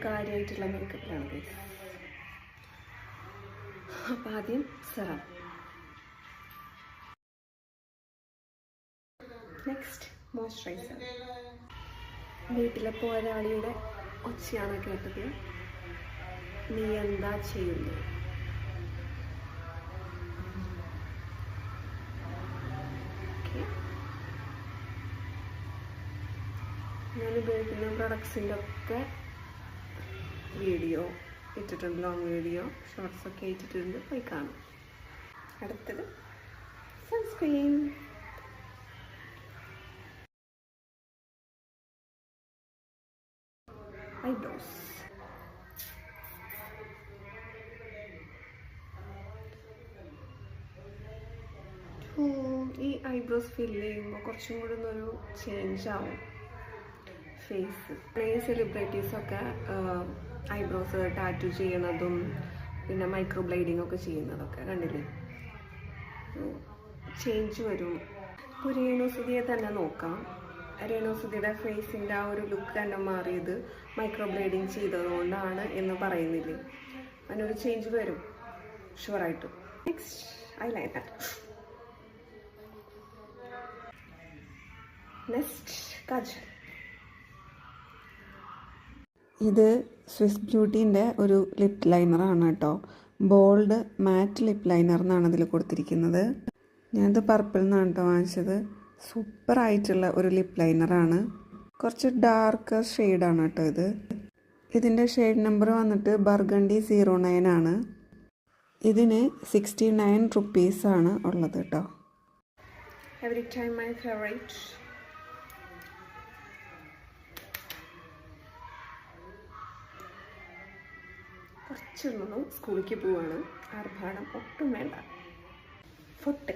കാര്യമായിട്ടുള്ള മേക്കപ്പിലാണ് ഗൈസ്. അപ്പം ആദ്യം സെറം, നെക്സ്റ്റ് മോയ്സ്ചറൈസർ. വീട്ടിലെ പോരാളിയുടെ ഒച്ചയാണ് കേട്ടത്. നീ എന്താ ചെയ്യുന്നത്? ഞാൻ ഉപയോഗിക്കുന്ന പ്രൊഡക്ട്സിൻ്റെ ഒക്കെ വീഡിയോ ഇട്ടിട്ടുണ്ട്, ലോങ് വീഡിയോ, ഷോർട്സൊക്കെ ഇട്ടിട്ടുണ്ട്, പോയി കാണും. അടുത്തത് സൺസ്ക്രീൻ. ഐബ്രോസ്. ഈ ഐബ്രോസ് ഫില്ല് ചെയ്യുമ്പോൾ കുറച്ചും കൂടി ഒന്നൊരു ചേഞ്ച് ആവും ഫേസ്. ഈ സെലിബ്രിറ്റീസൊക്കെ ഐബ്രോസ് ടാറ്റു ചെയ്യണതും പിന്നെ മൈക്രോ ബ്ലേഡിങ് ഒക്കെ ചെയ്യുന്നതൊക്കെ കണ്ടില്ലേ, ചേഞ്ച് വരും. ഇപ്പോൾ രേണുസുതിയെ തന്നെ നോക്കാം. രേണുസുതിയുടെ ഫേസിൻ്റെ ആ ഒരു ലുക്ക് തന്നെ മാറിയത് മൈക്രോ ബ്ലേഡിങ് ചെയ്തതുകൊണ്ടാണ് എന്ന് പറയുന്നില്ലേ, അതിനൊരു ചേഞ്ച് വരും ഷുവറായിട്ടും. Next eyeliner. നെക്സ്റ്റ് കാജൽ. ഇത് സ്വിസ് ബ്യൂട്ടീൻ്റെ ഒരു ലിപ് ലൈനറാണ് കേട്ടോ. ബോൾഡ് മാറ്റ് ലിപ് ലൈനർ എന്നാണ് ഇതിൽ കൊടുത്തിരിക്കുന്നത്. ഞാനിത് പർപ്പിൾ നിന്നാണ് കേട്ടോ വാങ്ങിച്ചത്. സൂപ്പറായിട്ടുള്ള ഒരു ലിപ് ലൈനറാണ്. കുറച്ച് ഡാർക്ക് ഷെയ്ഡാണ് കേട്ടോ ഇത്. ഇതിൻ്റെ ഷെയ്ഡ് നമ്പർ വന്നിട്ട് ബർഗണ്ടി 09 ആണ്. ഇതിന് 69 റുപ്പീസാണ് ഉള്ളത് കേട്ടോ. Every time my favourite. കുറച്ചുള്ളൂ, സ്കൂളിലേക്ക് പോവാണ്, ആർഭാടം ഒട്ടും വേണ്ട. ഫുഡ്.